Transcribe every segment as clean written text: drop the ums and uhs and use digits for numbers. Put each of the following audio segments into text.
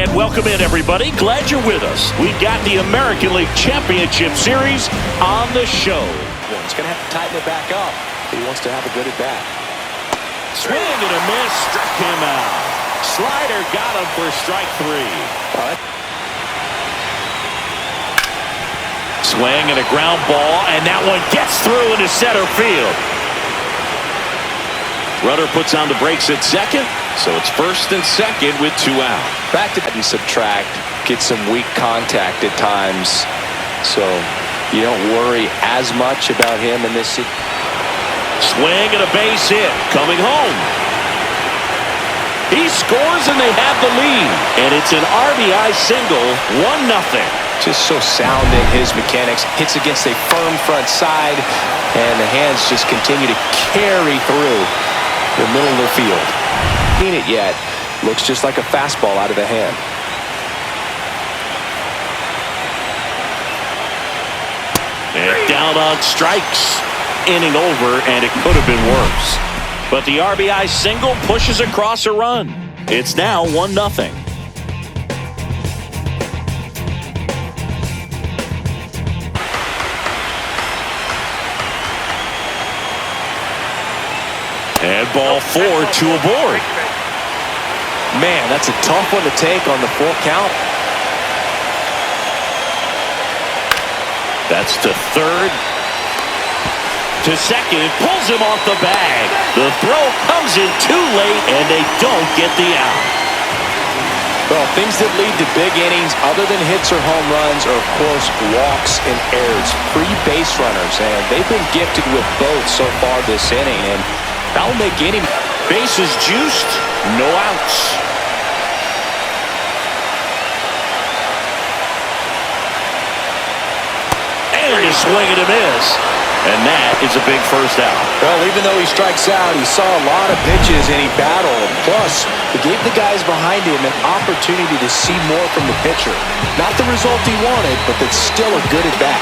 And welcome in, everybody. Glad you're with us. We've got the American League Championship Series on the show. He's going to have to tighten it back up if he wants to have a good at-bat. Swing and a miss, struck him out. Slider got him for strike three. Swing and a ground ball, and that one gets through into center field. Runner puts on the brakes at second, so it's first and second with 2 out. Back to and subtract, get some weak contact at times, so you don't worry as much about him in this. Swing and a base hit, coming home. He scores and they have the lead, and it's an RBI single, 1-0. Just so sound in his mechanics, hits against a firm front side, and the hands just continue to carry through the middle of the field. Seen it yet? Looks just like a fastball out of the hand. And down on strikes. Inning over, and it could have been worse. But the RBI single pushes across a run. It's now 1-0. And ball 4, 2 aboard. Man, that's a tough one to take on the full count. That's to third. To second, pulls him off the bag. The throw comes in too late, and they don't get the out. Well, things that lead to big innings other than hits or home runs are, of course, walks and errors. Free base runners, and they've been gifted with both so far this inning, and that'll make any. Bases juiced, no outs. And a swing and a miss. And that is a big first out. Well, even though he strikes out, he saw a lot of pitches and he battled. Plus, it gave the guys behind him an opportunity to see more from the pitcher. Not the result he wanted, but that's still a good at-bat.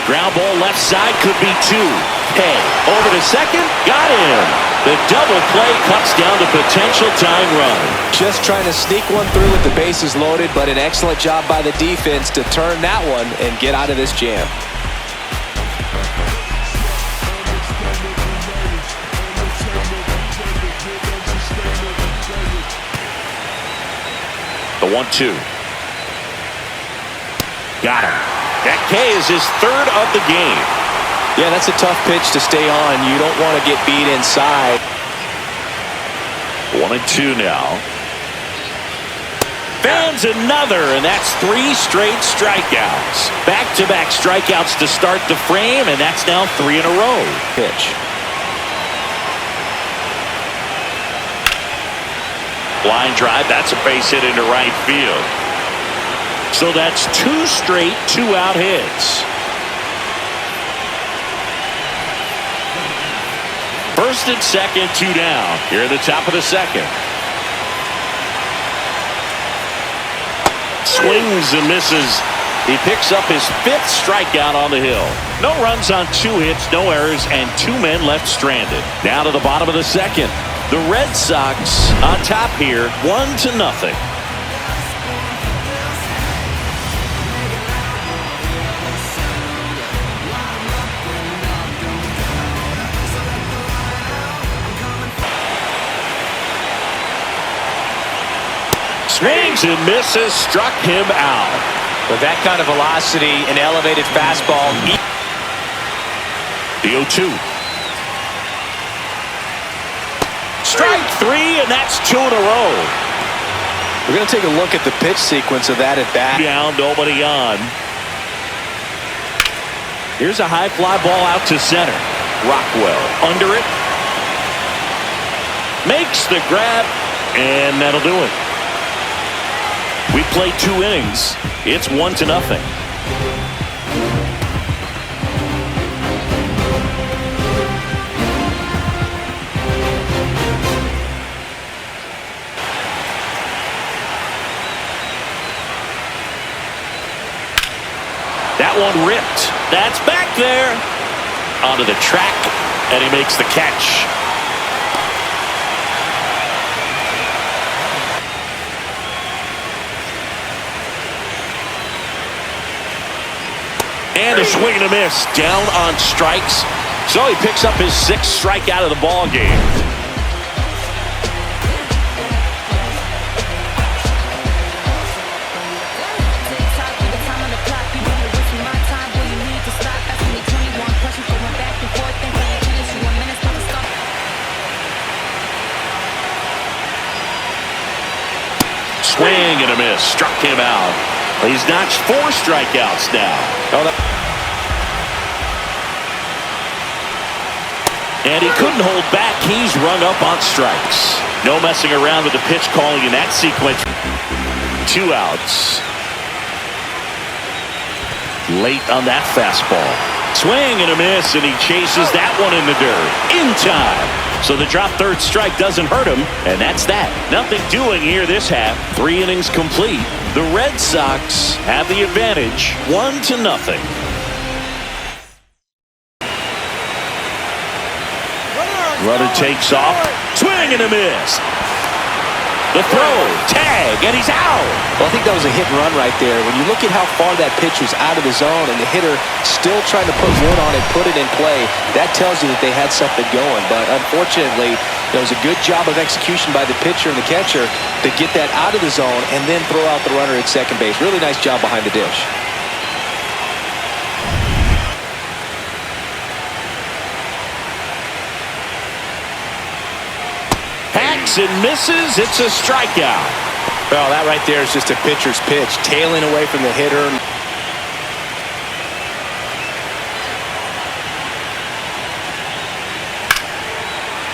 Ground ball left side, could be 2. Hey, over to second, got him. The double play cuts down the potential tying run. Just trying to sneak one through with the bases loaded, but an excellent job by the defense to turn that one and get out of this jam. The 1-2. Got him. That K is his third of the game. Yeah, that's a tough pitch to stay on. You don't want to get beat inside. 1-2 now. Fans another, and that's 3 straight strikeouts. Back-to-back strikeouts to start the frame, and that's now 3 in a row. Pitch. Line drive, that's a base hit into right field. So that's 2 straight 2-out hits. First and second, 2 down. Here at the top of the second. Swings and misses. He picks up his 5th strikeout on the hill. No runs on 2 hits, no errors, and 2 men left stranded. Now to the bottom of the second. The Red Sox on top here, 1-0. Swings and misses, struck him out. With that kind of velocity and elevated fastball. The 0-2. Strike 3, and that's 2 in a row. We're going to take a look at the pitch sequence of that at bat. Down, nobody on. Here's a high fly ball out to center. Rockwell under it. Makes the grab, and that'll do it. We played 2 innings. It's 1-0. That one ripped. That's back there. Onto the track, and he makes the catch. And a swing and a miss. Down on strikes. So he picks up his 6th strikeout of the ball game. Swing and a miss. Struck him out. He's notched 4 strikeouts now. And he couldn't hold back. He's rung up on strikes. No messing around with the pitch calling in that sequence. 2 outs. Late on that fastball. Swing and a miss, and he chases that one in the dirt. In time. So the drop 3rd strike doesn't hurt him, and that's that. Nothing doing here this half. 3 innings complete. The Red Sox have the advantage, 1-0. Runner takes off. Swing and a miss. The throw, tag, and he's out. Well, I think that was a hit and run right there. When you look at how far that pitch was out of the zone and the hitter still trying to put wood on it, put it in play, that tells you that they had something going. But unfortunately, it was a good job of execution by the pitcher and the catcher to get that out of the zone and then throw out the runner at second base. Really nice job behind the dish. And misses. It's a strikeout. Well, that right there is just a pitcher's pitch, tailing away from the hitter.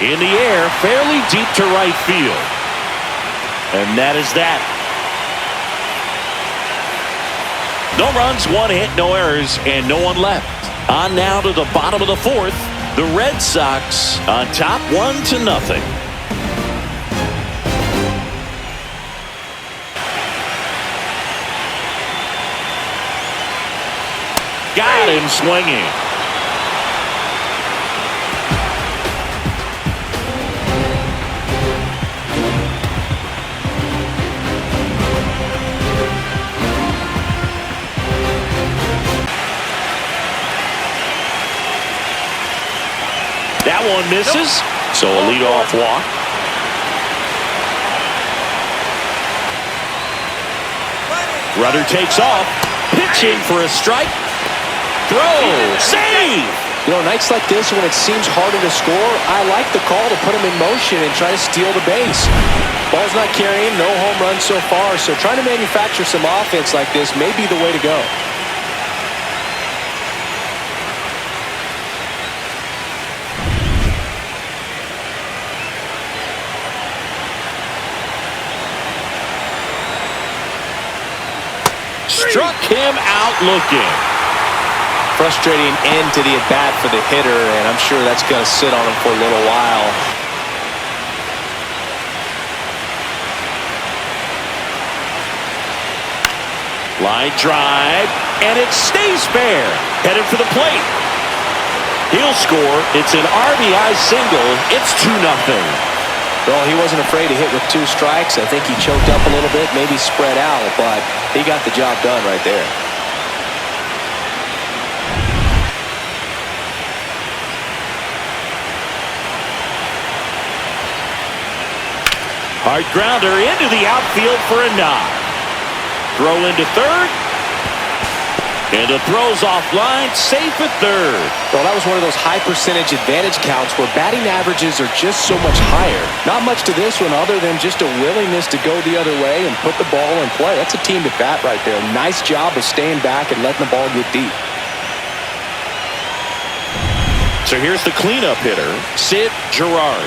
In the air, fairly deep to right field. And that is that. No runs, 1 hit, no errors, and no one left. On now to the bottom of the 4th. The Red Sox on top, 1-0. Got him swinging. That one misses. So a leadoff walk. Runner takes off. Pitching for a strike. Throw, save! You know, nights like this when it seems harder to score, I like the call to put him in motion and try to steal the base. Ball's not carrying, no home runs so far, so trying to manufacture some offense like this may be the way to go. Struck him out looking. Frustrating end to the at-bat for the hitter, and I'm sure that's going to sit on him for a little while. Line drive, and it stays fair. Headed for the plate. He'll score. It's an RBI single. It's 2-0. Well, he wasn't afraid to hit with 2 strikes. I think he choked up a little bit, maybe spread out, but he got the job done right there. Hard grounder into the outfield for a knock. Throw into third. And the throw's offline, safe at third. Well, that was one of those high percentage advantage counts where batting averages are just so much higher. Not much to this one other than just a willingness to go the other way and put the ball in play. That's a team at bat right there. Nice job of staying back and letting the ball get deep. So here's the cleanup hitter, Sid Girard.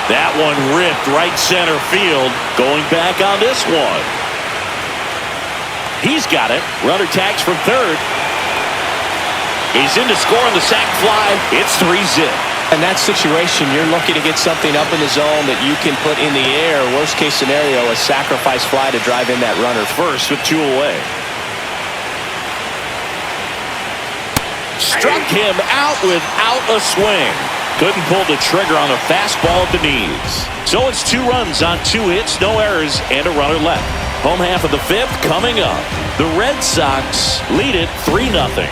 That one ripped right center field. Going back on this one. He's got it. Runner tags from third. He's in to score on the sac fly. It's 3-zip. In that situation, you're looking to get something up in the zone that you can put in the air. Worst case scenario, a sacrifice fly to drive in that runner. First with 2 away. Struck him out without a swing. Couldn't pull the trigger on a fastball at the knees. So it's 2 runs on 2 hits, no errors, and a runner left. Home half of the 5th coming up. The Red Sox lead it 3-0.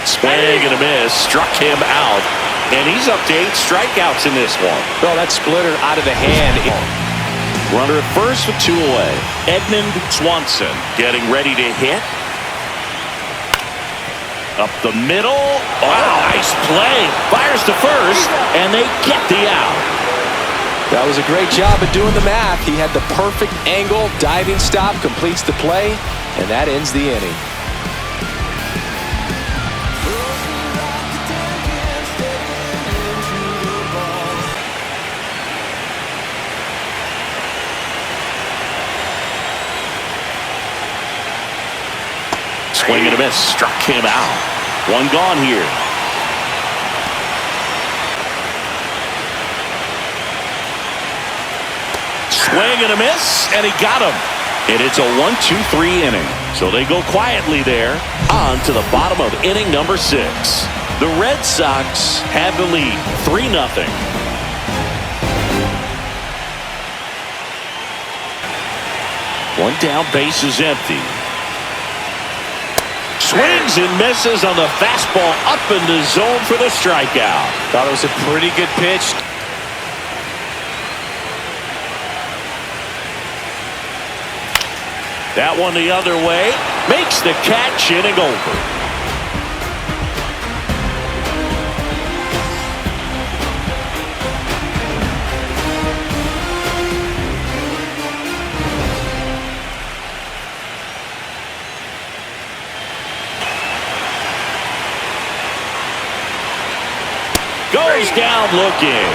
Swing and a miss. Struck him out. And he's up to 8 strikeouts in this one. Well, that splitter out of the hand. Runner at first with 2 away. Edmund Swanson getting ready to hit. Up the middle. Wow, nice play. Fires to first, and they get the out. That was a great job of doing the math. He had the perfect angle. Diving stop completes the play, and that ends the inning. Swing and a miss. Struck him out. 1 gone here. Swing and a miss, and he got him. And it's a 1-2-3 inning. So they go quietly there. On to the bottom of inning number 6. The Red Sox have the lead, 3-0. One down, base is empty. Swings and misses on the fastball up in the zone for the strikeout. Thought it was a pretty good pitch. That one the other way. Makes the catch, inning over. Goes down looking.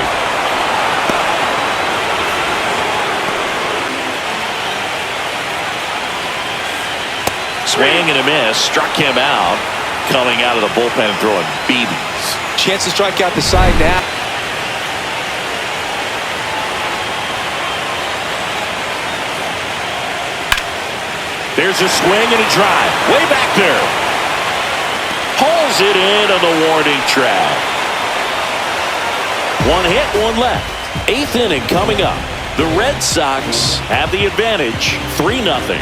Swing and a miss. Struck him out. Coming out of the bullpen and throwing BBs. Chance to strike out the side now. There's a swing and a drive. Way back there. Hauls it in on the warning track. 1 hit, 1 left. 8th inning coming up. The Red Sox have the advantage, 3-0.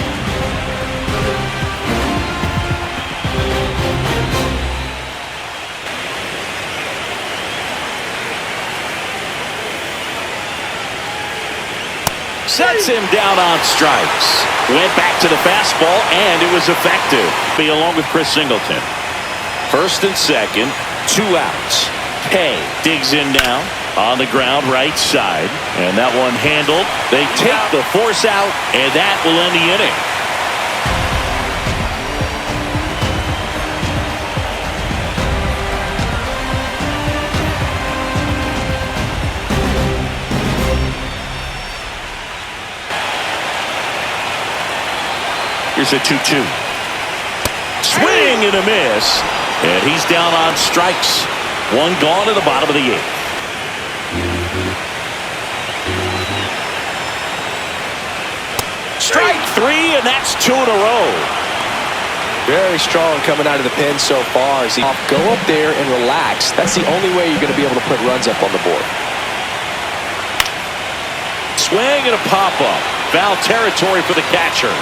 Sets him down on strikes. Went back to the fastball, and it was effective. Be along with Chris Singleton. First and second, 2 outs. Hay digs in now on the ground right side, and that one handled. They take the force out, and that will end the inning. Here's a 2-2. Swing and a miss, and he's down on strikes. 1 gone to the bottom of the 8th. Strike 3, and that's 2 in a row. Very strong coming out of the pen so far. As he go up there and relax. That's the only way you're going to be able to put runs up on the board. Swing and a pop-up. Foul territory for the catcher.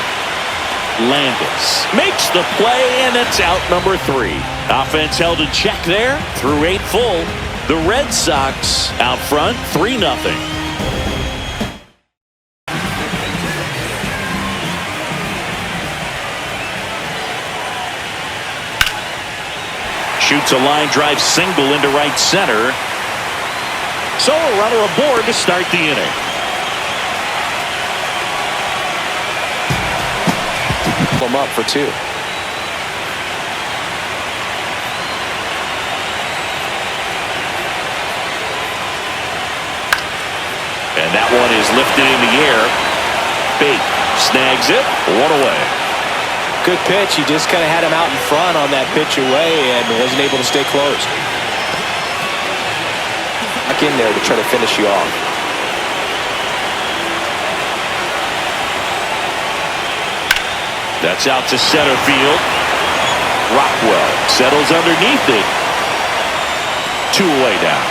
Landis makes the play, and it's out number 3. Offense held in check there through 8 full. The Red Sox out front 3-0. Shoots a line drive single into right center. So a runner aboard to start the inning. Him up for 2. And that one is lifted in the air. bait. Snags it. One away. Good pitch. He just kind of had him out in front on that pitch away and wasn't able to stay close. Back in there to try to finish you off. That's out to center field. Rockwell settles underneath it. 2 away now.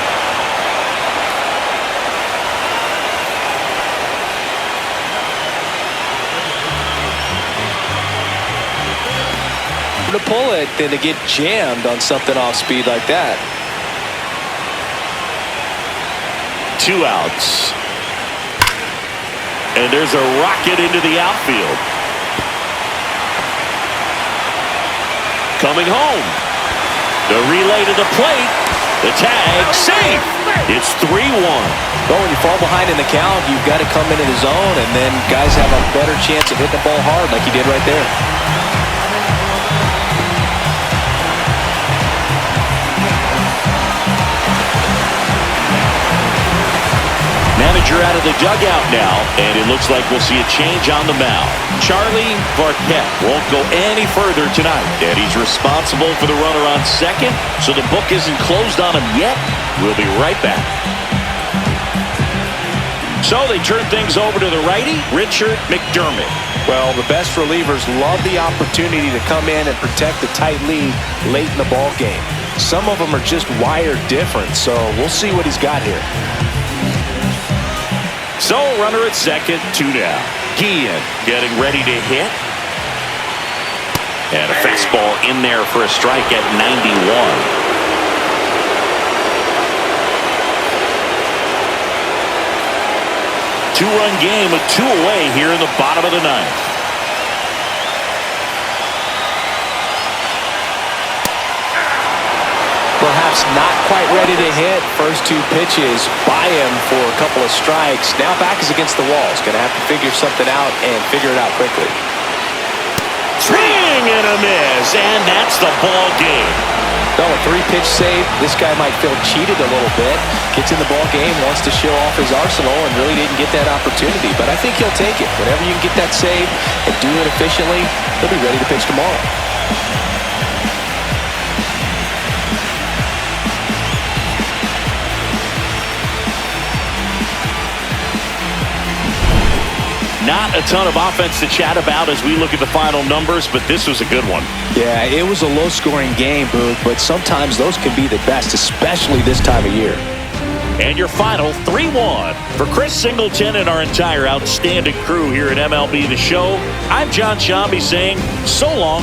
To pull it than to get jammed on something off speed like that. 2 outs. And there's a rocket into the outfield. Coming home. The relay to the plate. The tag, safe. It's 3-1. Well, when you fall behind in the count, you've got to come into the zone, and then guys have a better chance of hitting the ball hard like he did right there. Manager out of the dugout now, and it looks like we'll see a change on the mound. Charlie Varquette won't go any further tonight, and he's responsible for the runner on second, so the book isn't closed on him yet. We'll be right back. So they turn things over to the righty, Richard McDermott. Well, the best relievers love the opportunity to come in and protect the tight lead late in the ball game. Some of them are just wired different, so we'll see what he's got here. So runner at second, 2 down. Guillen getting ready to hit. And a fastball in there for a strike at 91. Two-run game with 2 away here in the bottom of the 9th. Perhaps not quite ready to hit. First 2 pitches by him for a couple of strikes. Now back is against the wall. He's going to have to figure something out and figure it out quickly. Swing and a miss, and that's the ball game. No, a 3-pitch save. This guy might feel cheated a little bit. Gets in the ball game, wants to show off his arsenal, and really didn't get that opportunity. But I think he'll take it. Whenever you can get that save and do it efficiently, he'll be ready to pitch tomorrow. Not a ton of offense to chat about as we look at the final numbers, but this was a good one. Yeah, it was a low-scoring game, Boog, but sometimes those can be the best, especially this time of year. And your final 3-1. For Chris Singleton and our entire outstanding crew here at MLB The Show, I'm John Shambi saying so long